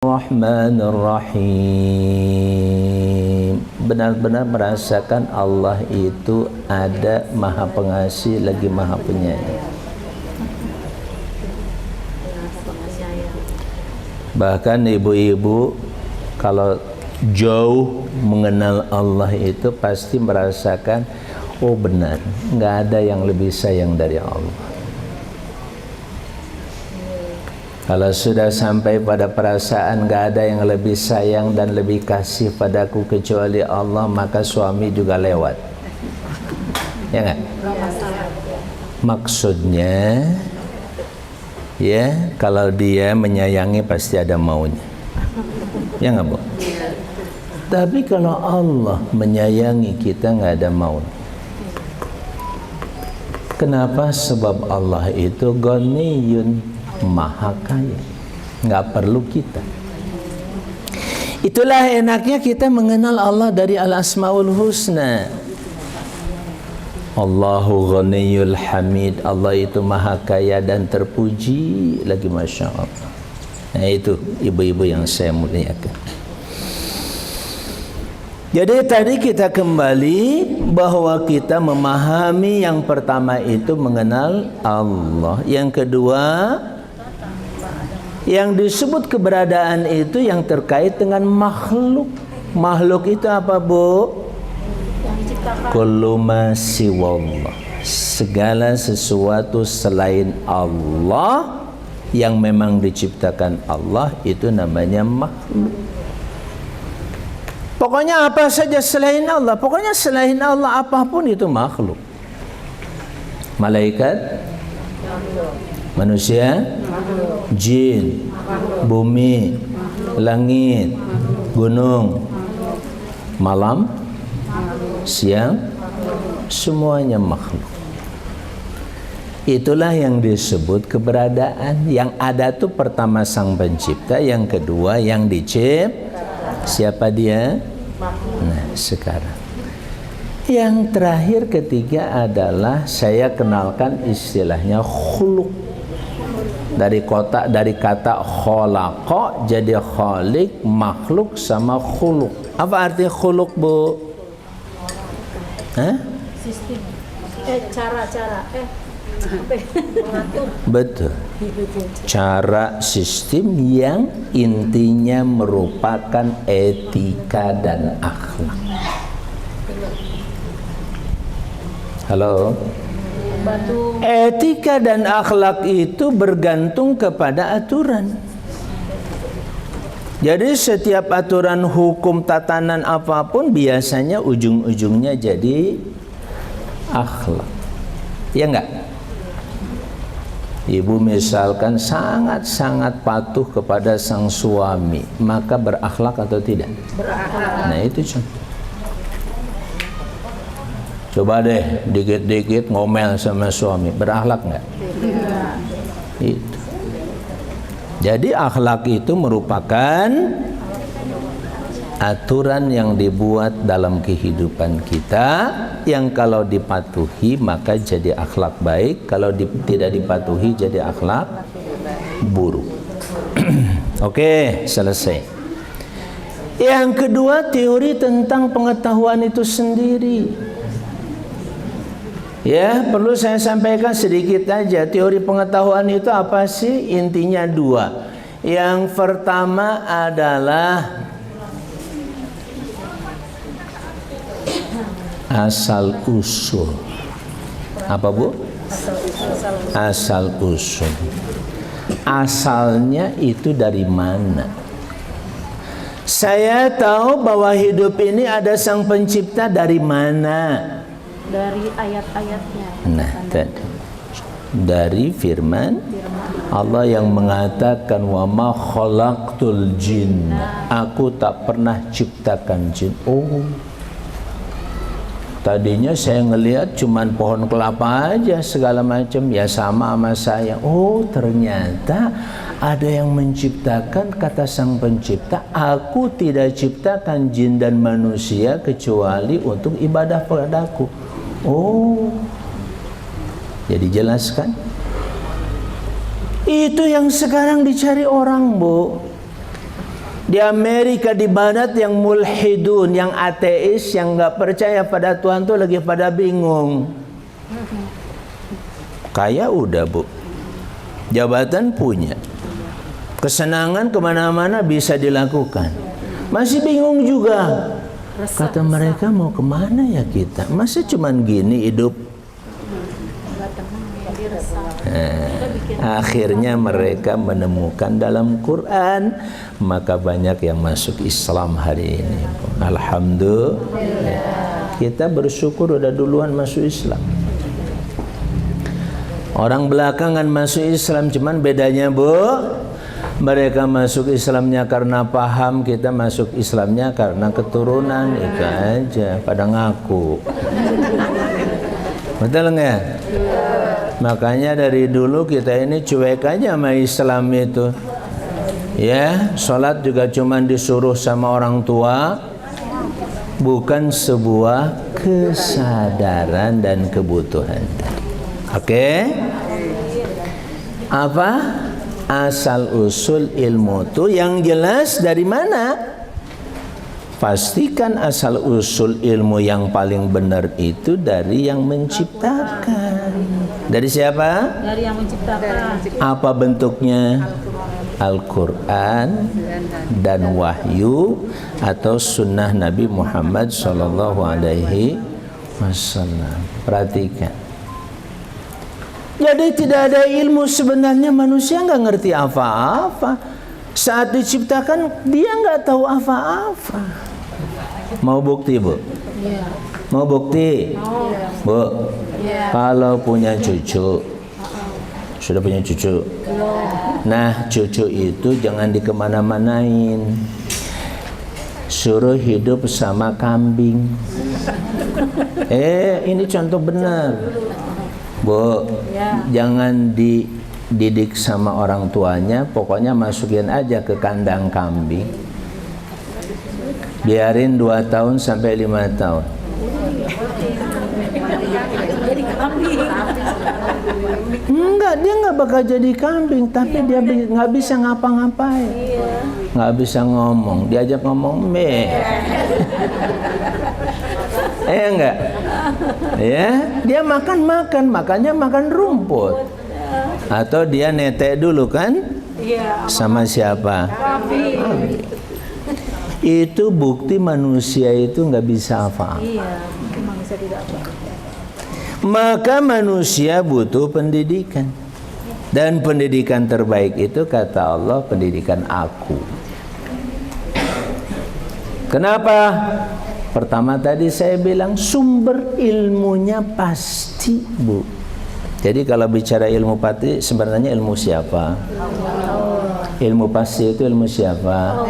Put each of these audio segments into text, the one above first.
Bismillahirrahmanirrahim. Benar-benar merasakan Allah itu ada, Maha Pengasih lagi Maha Penyayang. Bahkan ibu-ibu kalau jauh mengenal Allah itu pasti merasakan, oh benar, nggak ada yang lebih sayang dari Allah. Kalau sudah sampai pada perasaan gak ada yang lebih sayang dan lebih kasih padaku kecuali Allah, maka suami juga lewat. Ya enggak? Maksudnya, ya kalau dia menyayangi pasti ada maunya. Ya enggak, Bu? Tapi kalau Allah menyayangi kita gak ada maunya. Kenapa? Sebab Allah itu Ghaniyun, Maha Kaya, nggak perlu kita. Itulah enaknya kita mengenal Allah dari Al-Asmaul Husna. Allahu Ghaniyul Hamid, Allah itu Maha Kaya dan terpuji lagi, Masya Allah. Nah itu ibu-ibu yang saya muliakan. Jadi tadi kita kembali bahwa kita memahami yang pertama itu mengenal Allah. Yang kedua, yang disebut keberadaan itu yang terkait dengan makhluk. Makhluk itu apa, Bu? Kullu ma siwallah. Segala sesuatu selain Allah yang memang diciptakan Allah itu namanya makhluk. Pokoknya apa saja selain Allah, pokoknya selain Allah apapun itu makhluk. Malaikat, manusia, jin, bumi, langit, gunung, malam, siang, semuanya makhluk. Itulah yang disebut keberadaan. Yang ada tuh pertama Sang Pencipta, yang kedua yang dicipta. Siapa dia? Nah, sekarang yang terakhir ketiga adalah saya kenalkan istilahnya khuluq. Dari kata khalaqa jadi khaliq, makhluk sama khuluq. Apa arti khuluq, Bu? Hah? Sistem. Cara. Betul. Cara sistem yang intinya merupakan etika dan akhlak. Halo? Etika dan akhlak itu bergantung kepada aturan. Jadi setiap aturan hukum tatanan apapun biasanya ujung-ujungnya jadi akhlak. Ya enggak? Ibu misalkan sangat-sangat patuh kepada sang suami, maka berakhlak atau tidak? Berakhlak. Nah itu contoh. Coba deh dikit-dikit ngomel sama suami, berakhlak nggak? Tidak. Itu. Jadi akhlak itu merupakan aturan yang dibuat dalam kehidupan kita, yang kalau dipatuhi maka jadi akhlak baik, kalau tidak dipatuhi jadi akhlak buruk. Oke, selesai. Yang kedua, teori tentang pengetahuan itu sendiri. Ya, perlu saya sampaikan sedikit aja. Teori pengetahuan itu apa sih? Intinya dua. Yang pertama adalah asal usul. Apa, Bu? Asal usul. Asalnya itu dari mana? Saya tahu bahwa hidup ini ada Sang Pencipta dari mana? Dari ayat-ayatnya. Nah, tadi dari firman Allah yang mengatakan wa ma khalaqtul jinna. Aku tak pernah ciptakan jin. Oh. Tadinya saya ngelihat cuman pohon kelapa aja segala macam, ya sama saya. Oh, ternyata ada yang menciptakan, kata Sang Pencipta, aku tidak ciptakan jin dan manusia kecuali untuk ibadah padaku. Oh. Jadi jelaskan. Itu yang sekarang dicari orang, Bu. Di Amerika, di Barat, yang mulhidun, yang ateis, yang nggak percaya pada Tuhan tuh lagi pada bingung. Kaya udah bu, jabatan punya, kesenangan kemana-mana bisa dilakukan, masih bingung juga. Kata mereka, mau kemana ya kita? Masa cuman gini hidup? Akhirnya mereka menemukan dalam Quran, maka banyak yang masuk Islam hari ini. Alhamdulillah. Kita bersyukur udah duluan masuk Islam. Orang belakangan masuk Islam, cuman bedanya bu, mereka masuk Islamnya karena paham, kita masuk Islamnya karena keturunan, itu aja, pada ngaku. Betul nggak? Makanya dari dulu kita ini cuek aja sama Islam itu. Ya, sholat juga cuma disuruh sama orang tua, bukan sebuah kesadaran dan kebutuhan. Oke? Apa? Asal usul ilmu itu yang jelas dari mana? Pastikan asal usul ilmu yang paling benar itu dari yang menciptakan. Dari siapa? Dari yang menciptakan. Apa bentuknya? Al-Quran dan wahyu atau sunnah Nabi Muhammad Sallallahu Alaihi Wasallam. Perhatikan. Jadi tidak ada ilmu, sebenarnya manusia nggak ngerti apa-apa. Saat diciptakan dia nggak tahu apa-apa. Mau bukti bu? Yeah. Mau bukti? Bu? Yeah. Kalau punya cucu, sudah punya cucu. Nah, cucu itu jangan dikemana-manain. Suruh hidup sama kambing. Ini contoh benar. Bu, jangan dididik sama orang tuanya, pokoknya masukin aja ke kandang kambing. Biarin 2 tahun sampai 5 tahun. Enggak, dia nggak bakal jadi kambing, tapi dia nggak bisa ngapa-ngapain, nggak bisa ngomong. Diajak ngomong meh, enggak, ya dia makannya makan rumput, atau dia netek dulu kan, sama siapa? Kambing. Itu bukti manusia itu nggak bisa apa-apa. Manusia tidak apa-apa. Maka manusia butuh pendidikan. Dan pendidikan terbaik itu kata Allah, pendidikan aku. Kenapa? Pertama tadi saya bilang sumber ilmunya pasti bu. Jadi kalau bicara ilmu pasti sebenarnya ilmu siapa? Ilmu pasti itu ilmu siapa?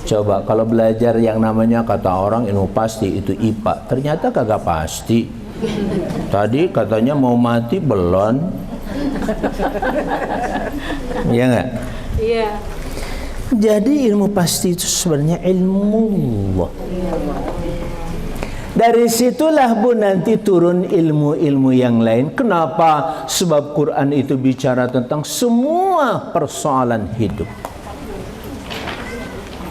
Coba kalau belajar yang namanya kata orang ilmu pasti itu IPA, ternyata kagak pasti. Tadi katanya mau mati belum? Iya nggak? Iya. Jadi ilmu pasti itu sebenarnya ilmu Allah. Dari situlah bu nanti turun ilmu-ilmu yang lain. Kenapa? Sebab Quran itu bicara tentang semua persoalan hidup.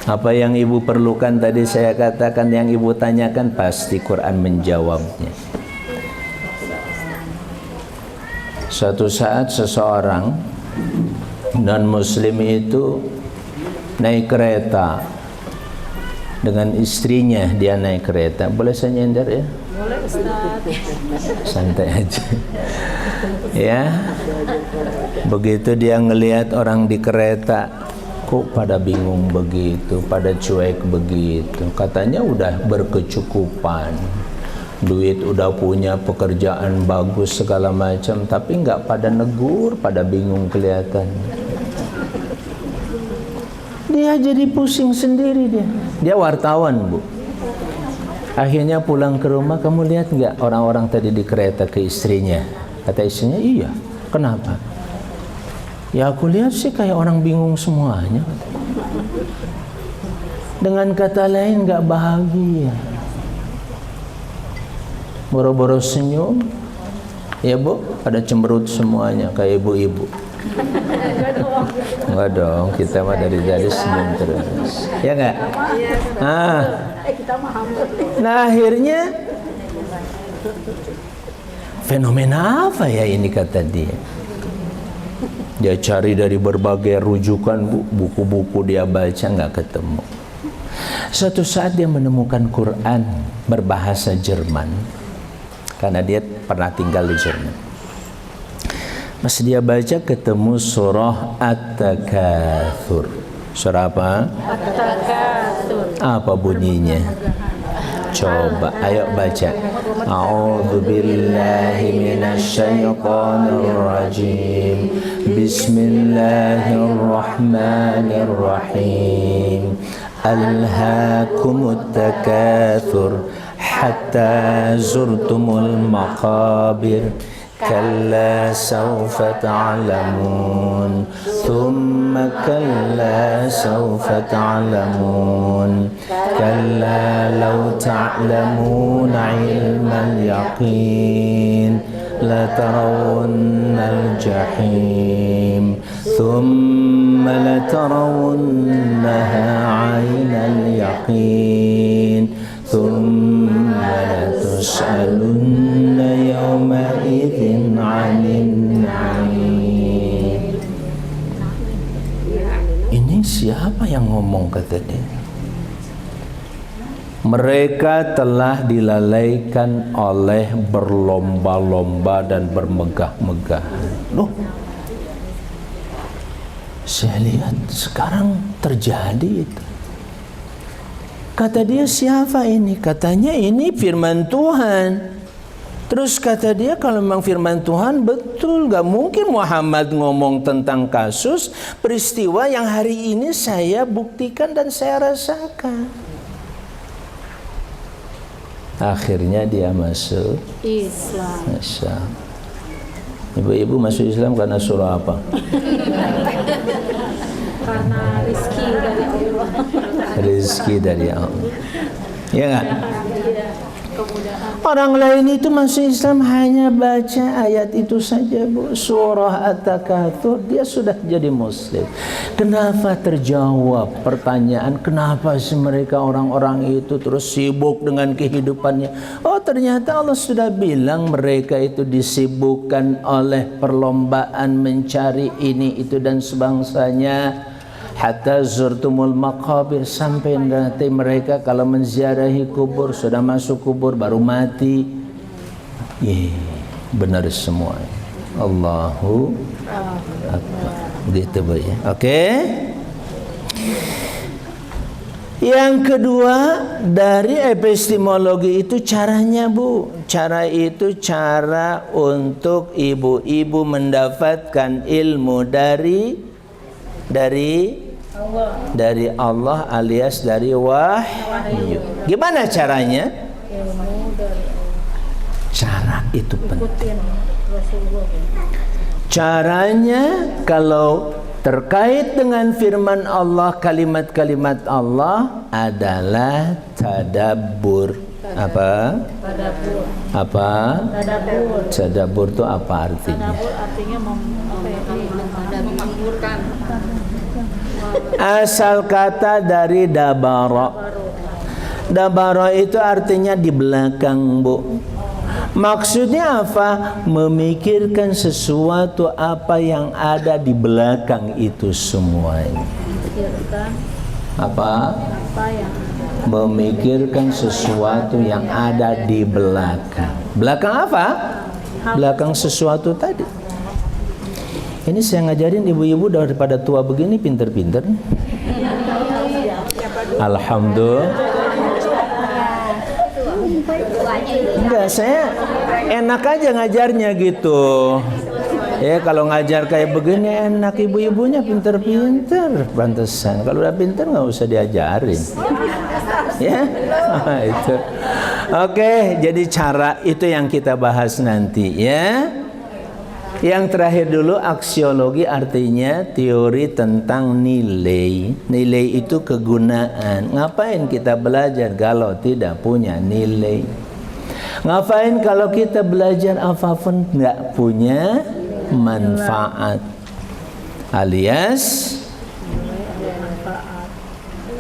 Apa yang ibu perlukan tadi saya katakan, yang ibu tanyakan pasti Quran menjawabnya. Suatu saat seseorang non-muslim itu naik kereta dengan istrinya, dia naik kereta. Boleh saya nyender ya? Boleh Ustaz. Santai aja. Ya. Begitu dia ngelihat orang di kereta, kok pada bingung begitu, pada cuek begitu. Katanya udah berkecukupan, duit udah punya, pekerjaan bagus segala macam, tapi nggak pada negur, pada bingung kelihatan. Dia jadi pusing sendiri dia. Dia wartawan bu. Akhirnya pulang ke rumah, kamu lihat nggak orang-orang tadi di kereta ke istrinya? Kata istrinya, iya. Kenapa? Ya aku lihat sih kayak orang bingung semuanya. Dengan kata lain nggak bahagia. Boro-boro senyum, ya bu, pada cemberut semuanya kayak ibu-ibu. Enggak dong, kita mah dari tadi senyum terus. Ya enggak? Kita paham. Nah akhirnya fenomena apa ya ini kata dia? Dia cari dari berbagai rujukan, buku-buku dia baca nggak ketemu. Suatu saat dia menemukan Quran berbahasa Jerman karena dia pernah tinggal di Jerman. Pas dia baca ketemu surah At-Takatsur. Surah apa? At-Takatsur. Apa bunyinya? Coba, ayo baca. A'udzu billahi minasyaitonir rajim. Bismillahirrahmanirrahim. Alhaakumut takatsur hatta zurtumul maqabir. كلا سوف تعلمون ثم كلا سوف تعلمون كلا لو تعلمون علم اليقين لترون الجحيم ثم لترونها عين اليقين ثم لتسألن يومئذ عن النعيم. Ini siapa yang ngomong kata dia? Mereka telah dilalaikan oleh berlomba-lomba dan bermegah-megah. Loh, saya lihat sekarang terjadi itu. Kata dia, siapa ini? Katanya ini firman Tuhan. Terus kata dia, kalau memang firman Tuhan betul, gak mungkin Muhammad ngomong tentang kasus peristiwa yang hari ini saya buktikan dan saya rasakan. Akhirnya dia masuk Islam. Masya. Ibu-ibu masuk Islam karena surah apa? Karena rezeki dari Allah. Rezeki dari Allah. Ya enggak? Kemudahan. Orang lain itu masuk Islam hanya baca ayat itu saja, Bu. Surah At-Takatsur, dia sudah jadi muslim. Kenapa terjawab pertanyaan kenapa sih mereka orang-orang itu terus sibuk dengan kehidupannya? Oh, ternyata Allah sudah bilang mereka itu disibukkan oleh perlombaan mencari ini itu dan sebangsanya. Hatta zurtumul maqabir, sampai nanti mereka kalau menziarahi kubur sudah masuk kubur baru mati. Benar semua. Allahu Akbar. Gitu Bu ya. Oke. Yang kedua dari epistemologi itu caranya Bu. Cara itu cara untuk ibu-ibu mendapatkan ilmu dari Allah alias dari wahyu. Gimana caranya? Cara itu penting. Caranya kalau terkait dengan firman Allah, kalimat-kalimat Allah adalah tadabbur. Apa? Tadabbur. Apa? Tadabbur. Tadabbur itu apa artinya? Tadabbur artinya memakmurkan. Asal kata dari dabara. Dabara itu artinya di belakang, Bu. Maksudnya apa? Memikirkan sesuatu apa yang ada di belakang itu semuanya. Apa? Memikirkan sesuatu yang ada di belakang. Belakang apa? Belakang sesuatu tadi. Ini saya ngajarin ibu-ibu daripada tua begini pinter-pinter. Alhamdulillah. Enggak, saya enak aja ngajarnya gitu. Ya kalau ngajar kayak begini enak, ibu-ibunya pinter-pinter, pantesan. Kalau udah pinter nggak usah diajarin. Ya, itu. Oke, jadi cara itu yang kita bahas nanti ya. Yang terakhir dulu aksiologi, artinya teori tentang nilai. Nilai itu kegunaan. Ngapain kita belajar kalau tidak punya nilai? Ngapain kalau kita belajar apapun nggak punya manfaat? alias